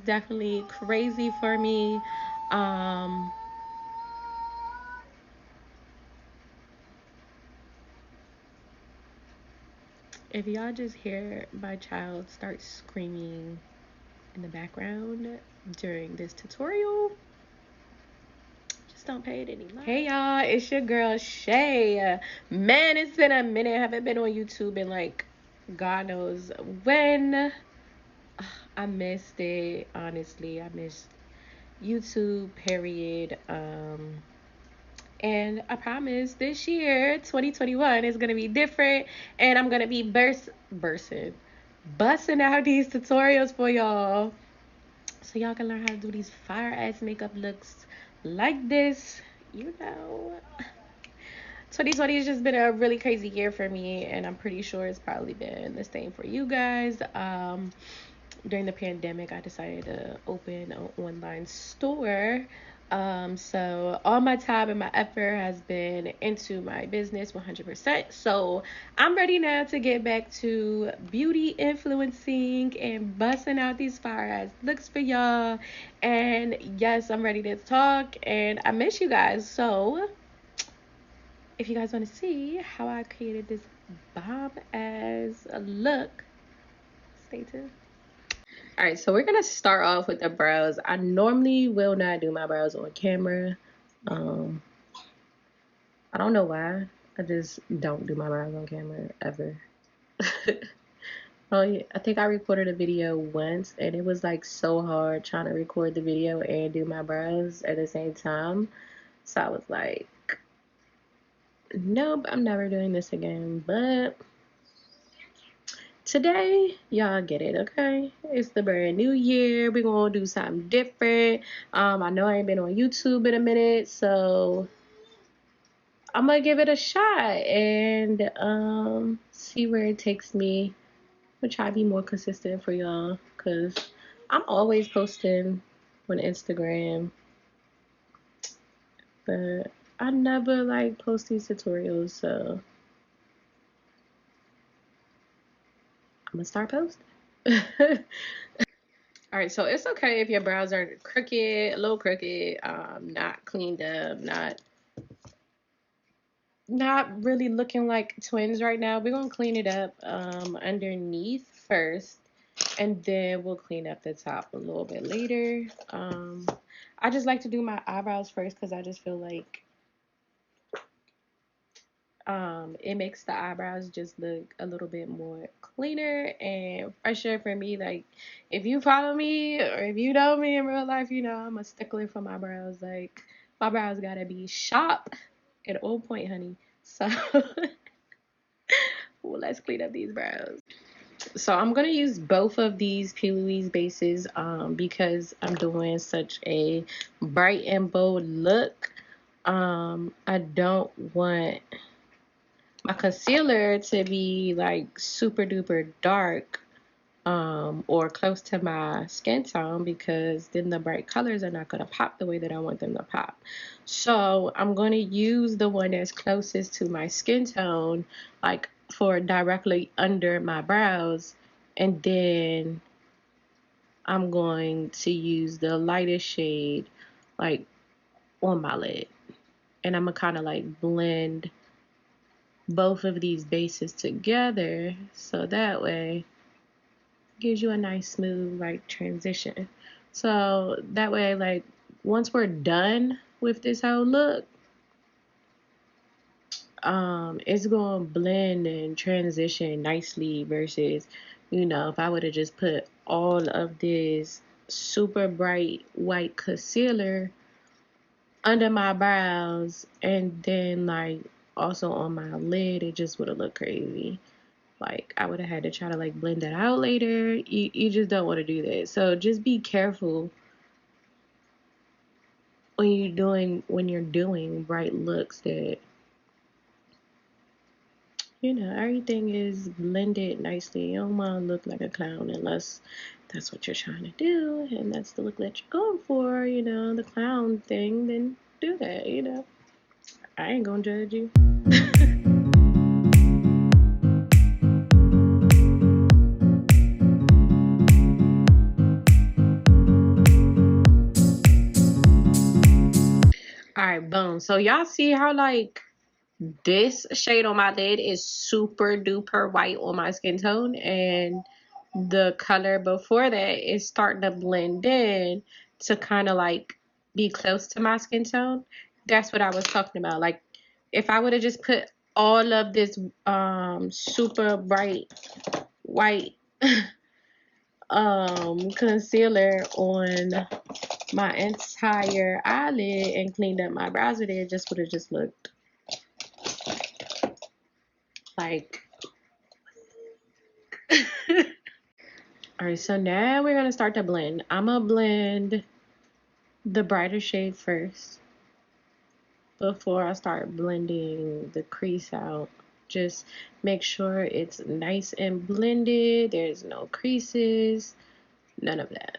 definitely crazy for me. If y'all just hear my child start screaming in the background during this tutorial, just don't pay it any mind. Hey y'all, it's your girl Chae. Man, it's been a minute. I haven't been on YouTube in like God knows when. I missed it, honestly. I missed YouTube, period. And I promise this year, 2021, is gonna be different, and I'm gonna be busting out these tutorials for y'all, so y'all can learn how to do these fire ass makeup looks like this. You know, 2020 has just been a really crazy year for me, and I'm pretty sure it's probably been the same for you guys. During the pandemic, I decided to open an online store. So all my time and my effort has been into my business 100%. So I'm ready now to get back to beauty influencing and busting out these fire ass looks for y'all. And yes, I'm ready to talk, and I miss you guys. So if you guys want to see how I created this bomb ass look, stay tuned. All right, so we're gonna start off with the brows. I normally will not do my brows on camera. I don't know why. I just don't do my brows on camera ever. Oh yeah, I think I recorded a video once, and it was like so hard trying to record the video and do my brows at the same time. So I was like, nope, I'm never doing this again. But today, y'all get it, okay? It's the brand new year. We're gonna do something different. I know I ain't been on YouTube in a minute, so I'm gonna give it a shot and see where it takes me. I'm gonna try to be more consistent for y'all, because I'm always posting on Instagram, but I never like post these tutorials, so I'm gonna start posting. Alright, so it's okay if your brows are crooked, a little crooked, not cleaned up, not really looking like twins right now. We're gonna clean it up underneath first, and then we'll clean up the top a little bit later. I just like to do my eyebrows first because I just feel like it makes the eyebrows just look a little bit more cleaner and fresher for me. Like, if you follow me or if you know me in real life, you know I'm a stickler for my brows. Like, my brows gotta be sharp and on point, honey. So well, let's clean up these brows. So I'm gonna use both of these P. Louise bases because I'm doing such a bright and bold look. I don't want my concealer to be like super duper dark or close to my skin tone, because then the bright colors are not going to pop the way that I want them to pop. So I'm going to use the one that's closest to my skin tone, like for directly under my brows, and then I'm going to use the lightest shade like on my lid, and I'm gonna kind of like blend both of these bases together, so that way it gives you a nice smooth like transition. So that way, like, once we're done with this whole look, it's gonna blend and transition nicely, versus, you know, if I would have just put all of this super bright white concealer under my brows and then like also on my lid, it just would have looked crazy. Like, I would have had to try to like blend that out later. You just don't want to do that. So just be careful when you're doing bright looks, that, you know, everything is blended nicely. You don't want to look like a clown unless that's what you're trying to do and that's the look that you're going for, you know, the clown thing. Then do that, you know. I ain't gonna judge you. So y'all see how like this shade on my lid is super duper white on my skin tone, and the color before that is starting to blend in to kind of like be close to my skin tone. That's what I was talking about. Like if I would have just put all of this super bright white concealer on my entire eyelid and cleaned up my brows with it, it just would have just looked like Alright, so now we're gonna start to blend. I'm gonna blend the brighter shade first before I start blending the crease out. Just make sure it's nice and blended, there's no creases, none of that.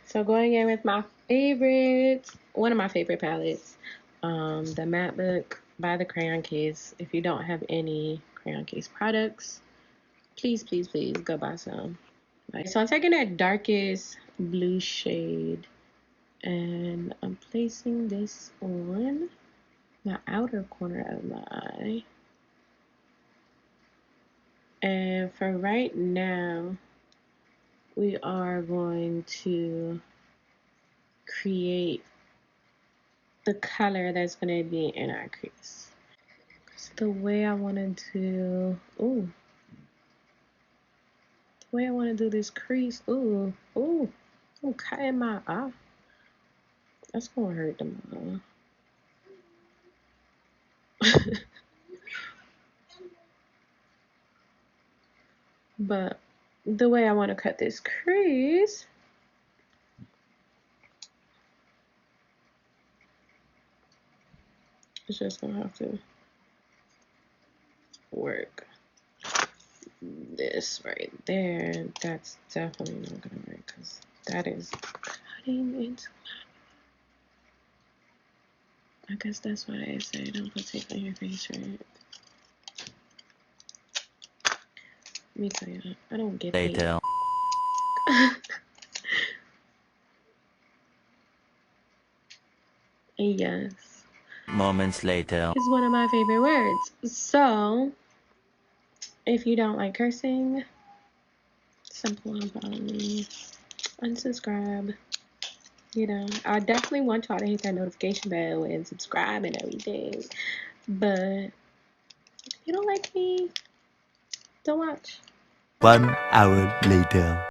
So going in with my favorite, one of my favorite palettes, the Matte Book by the Crayon Case. If you don't have any Crayon Case products, please, please, please go buy some. Right, so I'm taking that darkest blue shade and I'm placing this on my outer corner of my eye. And for right now, we are going to create the color that's going to be in our crease. It's the way I wanted to, the way I want to do this crease, I'm cutting my eye. That's going to hurt them. But the way I want to cut this crease, it's just going to have to work this right there. That's definitely not going to work because that is cutting into my, I guess that's why I say don't put tape on your face, right? Let me tell you, I don't get later. Yes. Moments later. It's one of my favorite words. So, if you don't like cursing, simple and probably unsubscribe. You know, I definitely want y'all to hit that notification bell and subscribe and everything. But if you don't like me, don't watch. 1 hour later.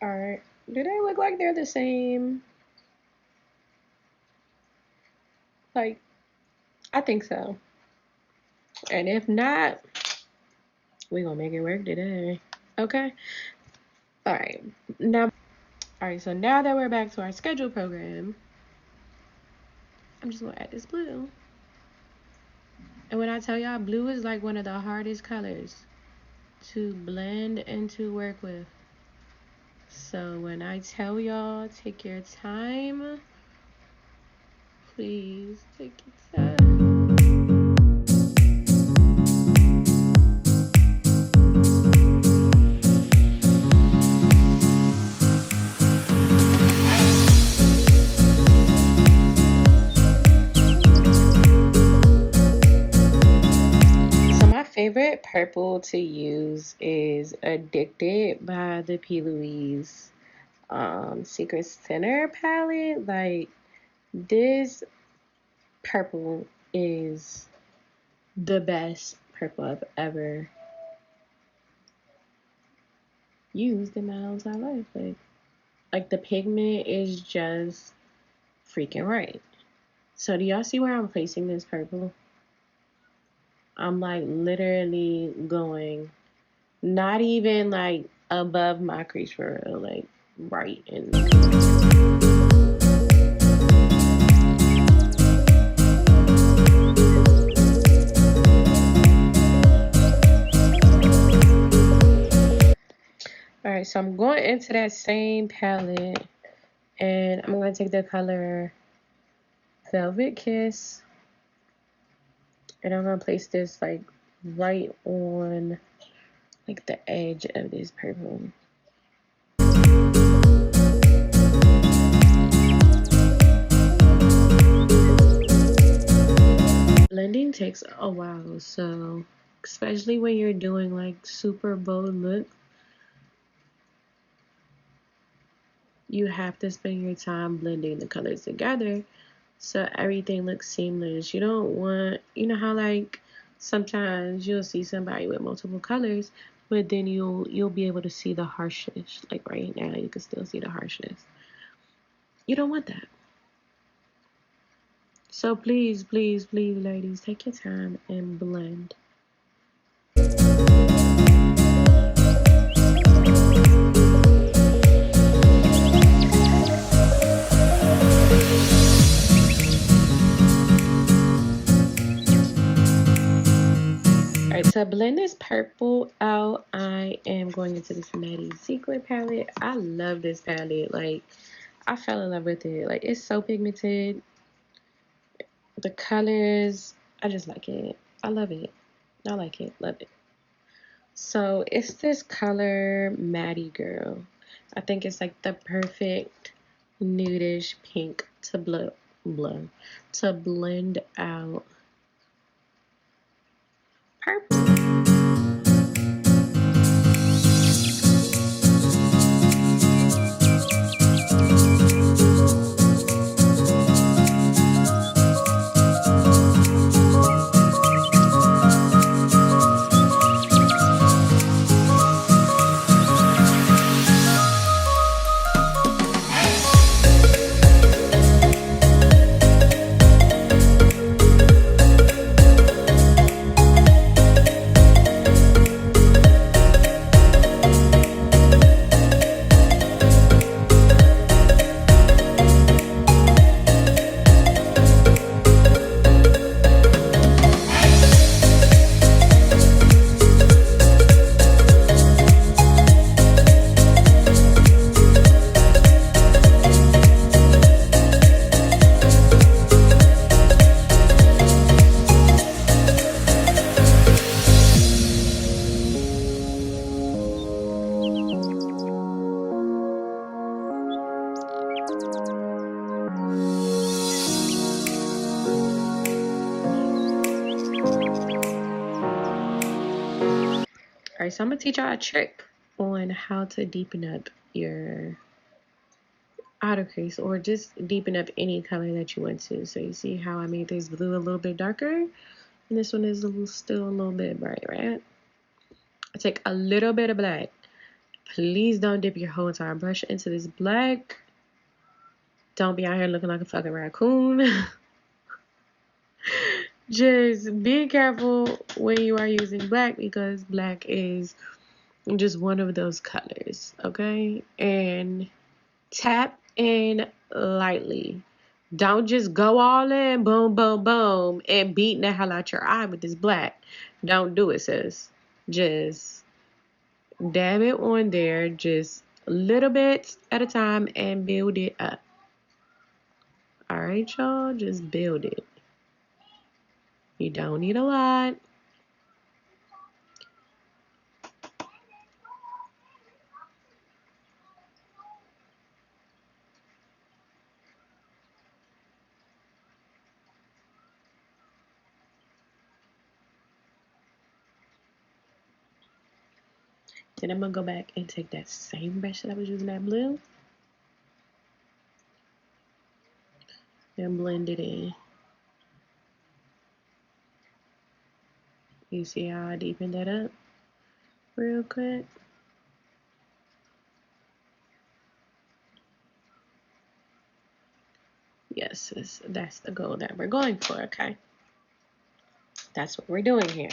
Alright. Do they look like they're the same? Like, I think so. And if not, we're gonna make it work today. Okay? Alright. So now that we're back to our schedule program, I'm just gonna add this blue. And when I tell y'all, blue is like one of the hardest colors to blend and to work with. So when I tell y'all, take your time, please take your time. Favorite purple to use is Addicted by the P. Louise Secret Center palette. Like, this purple is the best purple I've ever used in my entire life. Like the pigment is just freaking right. So do y'all see where I'm placing this purple? I'm like literally going not even like above my crease for real, like right in there. Alright, so I'm going into that same palette and I'm going to take the color Velvet Kiss And I'm gonna place this like right on like the edge of this purple. Blending takes a while, so especially when you're doing like super bold look, you have to spend your time blending the colors together so everything looks seamless. You don't want, you know how like sometimes you'll see somebody with multiple colors, but then you'll be able to see the harshness. Like right now, you can still see the harshness. You don't want that. So please, please, please, ladies, take your time and blend. Alright, to blend this purple out, I am going into this Maddie Ziegler palette. I love this palette. Like, I fell in love with it. Like, it's so pigmented. The colors, I just like it. I love it. I like it. Love it. So, it's this color Maddie Girl. I think it's like the perfect nudish pink to to blend out purple. Alright, so I'm gonna teach y'all a trick on how to deepen up your outer crease or just deepen up any color that you want to. So you see how I made this blue a little bit darker and this one is still a little bit bright, right? I take a little bit of black. Please don't dip your whole entire brush into this black. Don't be out here looking like a fucking raccoon. Just be careful when you are using black because black is just one of those colors, okay? And tap in lightly. Don't just go all in, boom, boom, boom, and beating the hell out your eye with this black. Don't do it, sis. Just dab it on there, just a little bit at a time, and build it up. All right, y'all, just build it. You don't need a lot. Then I'm gonna go back and take that same brush that I was using, that blue, and blend it in. You see how I deepened that up real quick? Yes, that's the goal that we're going for, okay? That's what we're doing here.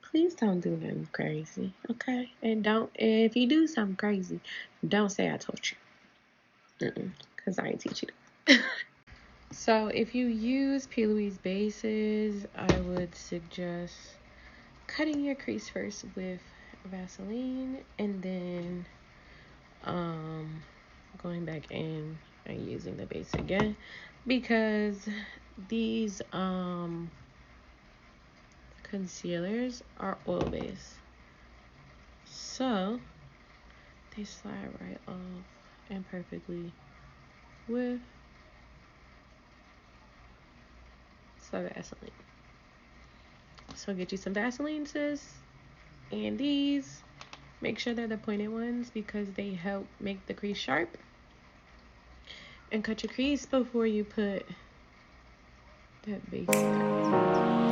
Please don't do nothing crazy, okay? And if you do something crazy, don't say I told you. Because I ain't teach you. So if you use P. Louise bases, I would suggest cutting your crease first with Vaseline and then going back in and using the base again because these concealers are oil based, so they slide right off and perfectly with some Vaseline. So get you some Vaseline, sis, and these. Make sure they're the pointed ones because they help make the crease sharp. And cut your crease before you put that base down.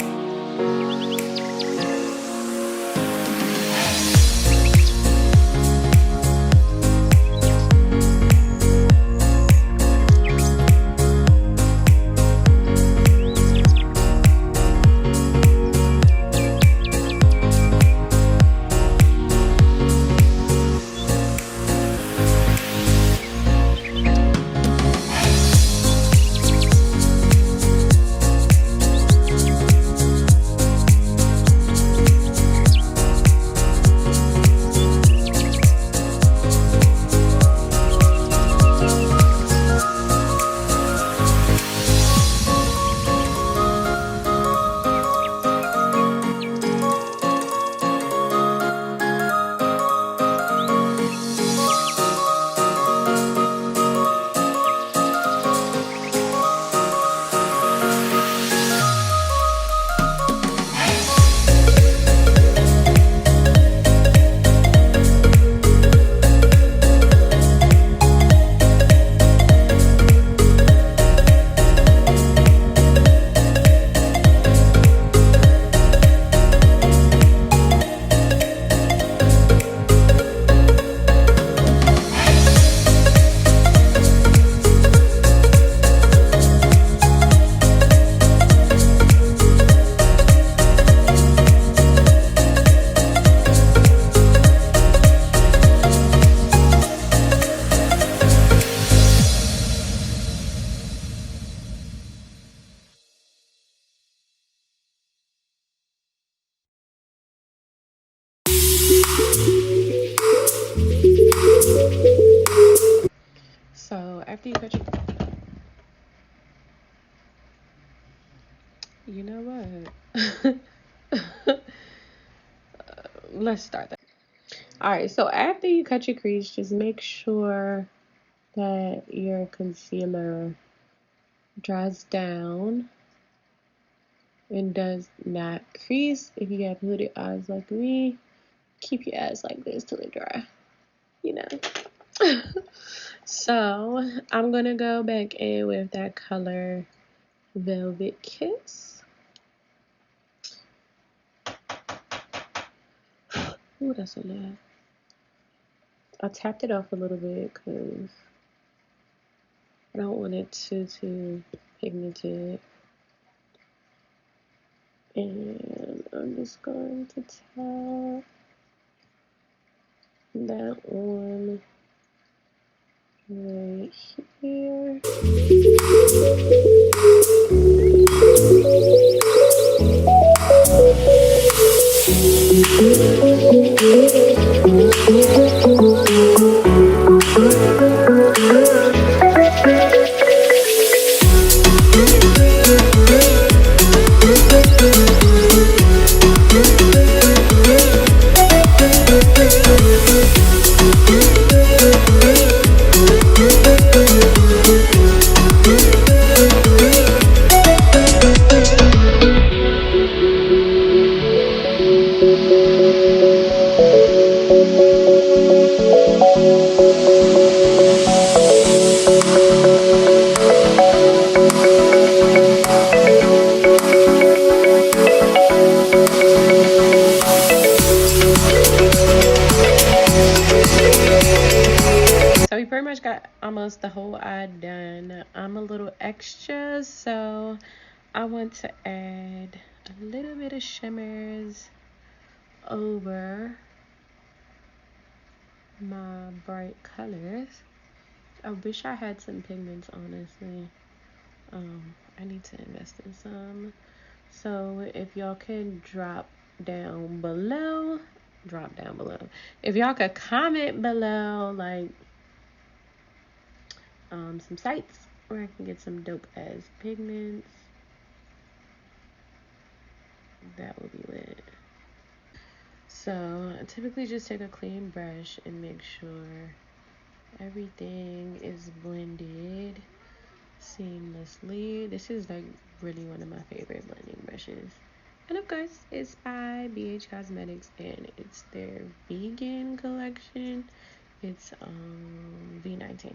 So after you cut your, you know what? Let's start that. All right. So after you cut your crease, just make sure that your concealer dries down and does not crease. If you have hooded eyes like me, keep your eyes like this till they dry. You know. So I'm gonna go back in with that color Velvet Kiss. Ooh, that's a lot. I tapped it off a little bit because I don't want it too pigmented. And I'm just going to tap that on right here. So we pretty much got almost the whole eye done. I'm a little extra, so I want to add a little bit of shimmers over my bright colors. I wish I had some pigments, honestly. I need to invest in some. So if y'all can drop down below. If y'all could comment below, like, some sites where I can get some dope ass pigments. that would be lit. So I typically just take a clean brush and make sure everything is blended seamlessly. This is like really one of my favorite blending brushes. And of course, it's by BH Cosmetics and it's their vegan collection. It's V19.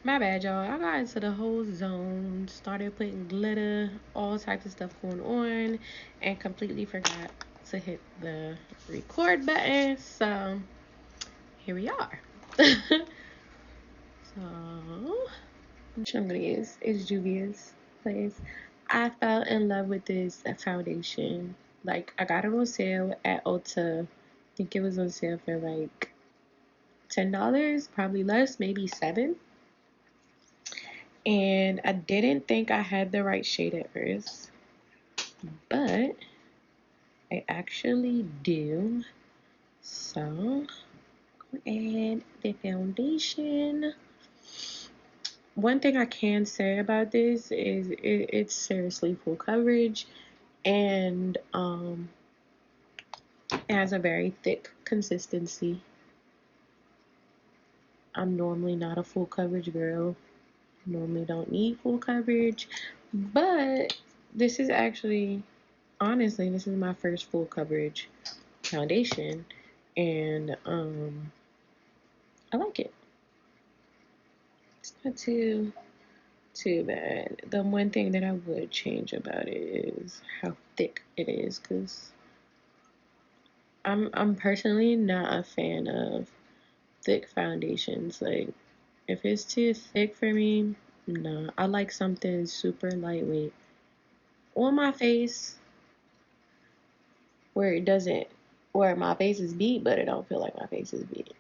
My bad, y'all. I got into the whole zone, started putting glitter, all types of stuff going on, and completely forgot to hit the record button. So here we are. So which I'm gonna use is Juvia's Place. I fell in love with this foundation. Like I got it on sale at Ulta. I think it was on sale for like $10, probably less, maybe $7. And I didn't think I had the right shade at first, but I actually do. So add the foundation. One thing I can say about this is it's seriously full coverage, and it has a very thick consistency. I'm normally not a full coverage girl. Normally don't need full coverage, but this is actually, honestly, this is my first full coverage foundation, and I like it. It's not too bad. The one thing that I would change about it is how thick it is, because I'm personally not a fan of thick foundations. Like if it's too thick for me, no. I like something super lightweight on my face where it doesn't, where my face is beat, but it don't feel like my face is beat.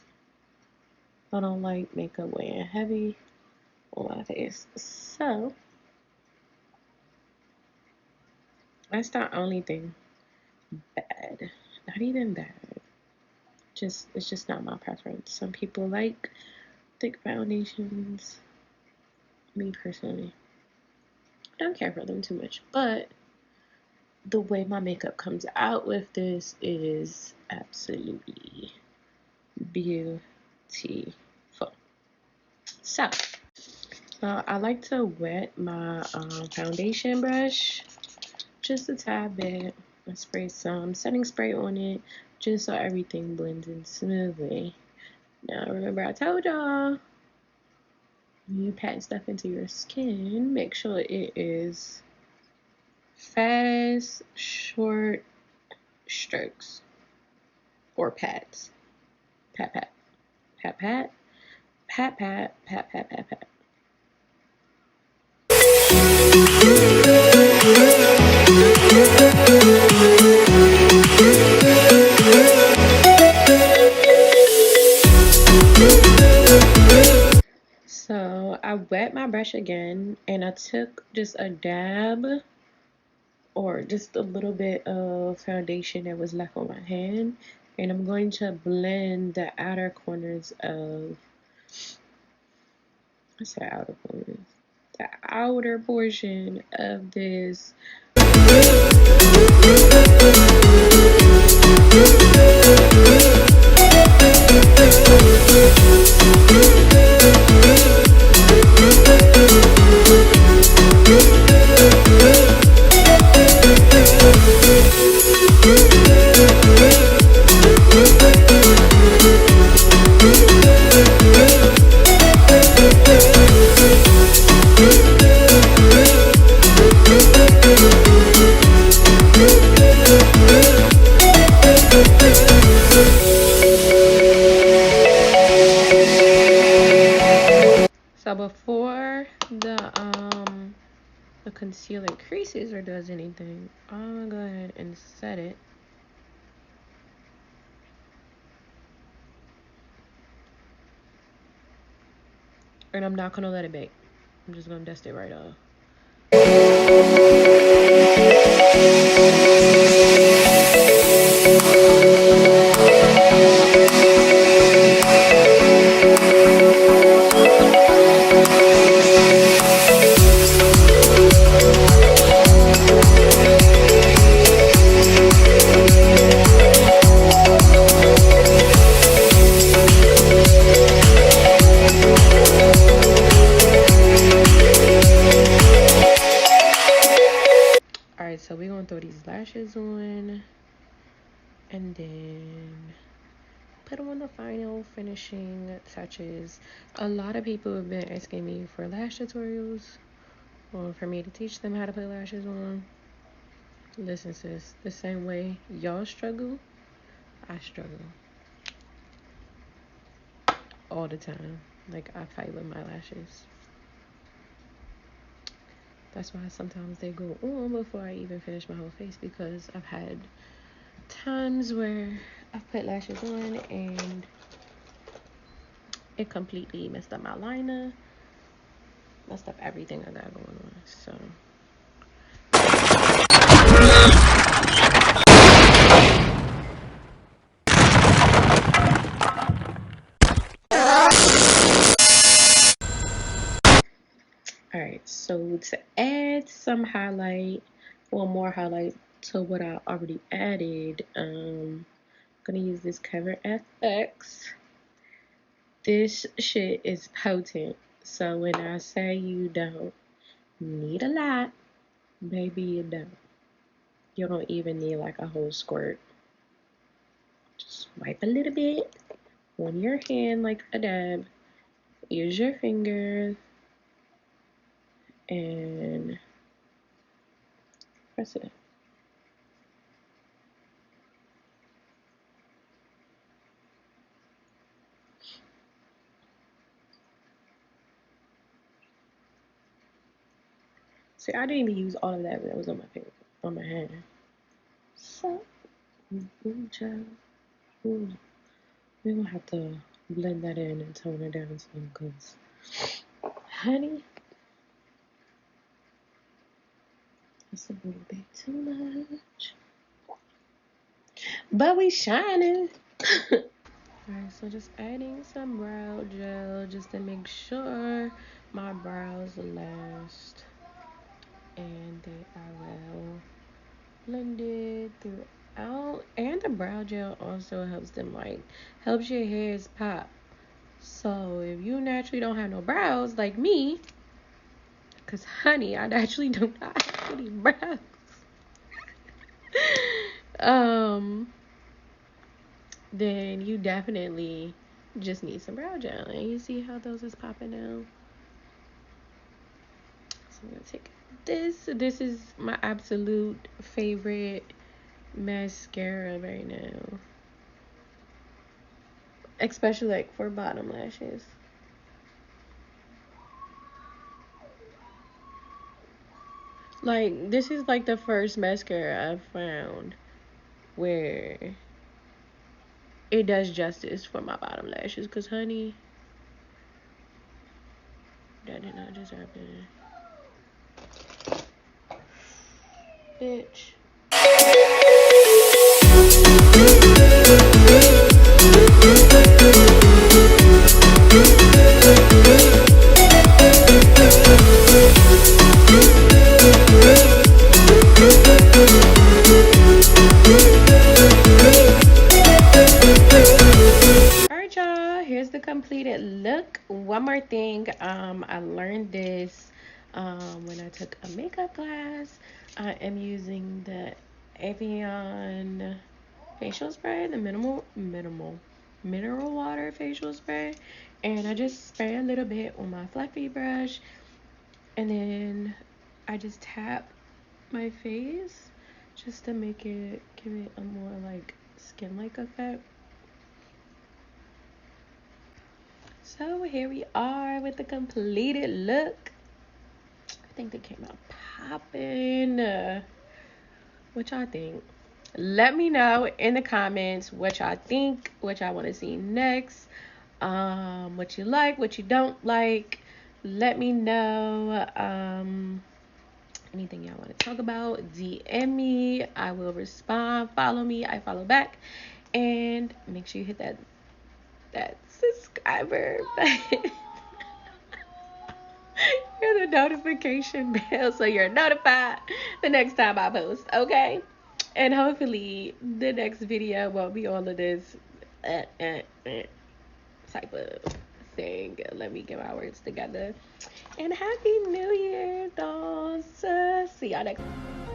I don't like makeup weighing heavy on my face. So that's the only thing bad. Not even bad. It's just not my preference. Some people like thick foundations. Me personally, I don't care for them too much. But the way my makeup comes out with this is absolutely beautiful. So I like to wet my foundation brush just a tad bit. I spray some setting spray on it just so everything blends in smoothly. Now remember I told y'all, when you pat stuff into your skin, make sure it is fast, short strokes or pats. Pat, pat, pat, pat, pat, pat, pat, pat, pat, pat. So I wet my brush again and I took just a dab or just a little bit of foundation that was left on my hand, and I'm going to blend the outer corners of, I say outer corners, the outer portion of this. So before the concealer creases or does anything, I'm gonna go ahead and set it. And I'm not gonna let it bake. I'm just gonna dust it right off. Alright, so we're gonna throw these lashes on and then put on the final finishing touches. A lot of people have been asking me for lash tutorials or for me to teach them how to put lashes on. Listen, sis, the same way y'all struggle, I struggle all the time. Like, I fight with my lashes. That's why sometimes they go on before I even finish my whole face, because I've had times where I've put lashes on and it completely messed up my liner, messed up everything I got going on. So alright, so to add some highlight, or more highlight to what I already added, I'm gonna use this Cover FX. This shit is potent. So when I say you don't need a lot, baby, you don't. You don't even need like a whole squirt. Just wipe a little bit on your hand like a dab. Use your fingers and press it. See, I didn't even use all of that was on my finger, on my hand. So, child. We're gonna have to blend that in and tone it down some, because, honey, it's a little bit too much. But we shining. Alright, so just adding some brow gel just to make sure my brows last and they are well blended throughout. And the brow gel also helps them, like, helps your hairs pop. So if you naturally don't have no brows like me, because honey, I actually do not have any brows. Then you definitely just need some brow gel. And you see how those is popping now? So I'm gonna take this. This is my absolute favorite mascara right now, especially like for bottom lashes. Like, this is like the first mascara I've found where it does justice for my bottom lashes, because honey, that did not just happen, bitch. Alright, y'all, here's the completed look. One more thing, I learned this when I took a makeup class. I am using the Evian facial spray, the mineral water facial spray, and I just spray a little bit on my fluffy brush, and then I just tap my face just to make it, give it a more like skin-like effect. So here we are with the completed look. I think they came out popping. What y'all think? Let me know in the comments what y'all think, what y'all want to see next, what you like, what you don't like. Let me know anything y'all want to talk about. DM me. I will respond. Follow me. I follow back. And make sure you hit that subscriber button. Hear the notification bell so you're notified the next time I post, okay? And hopefully the next video won't be all of this type of thing. Let me get my words together. And Happy New Year, dolls. See y'all next time.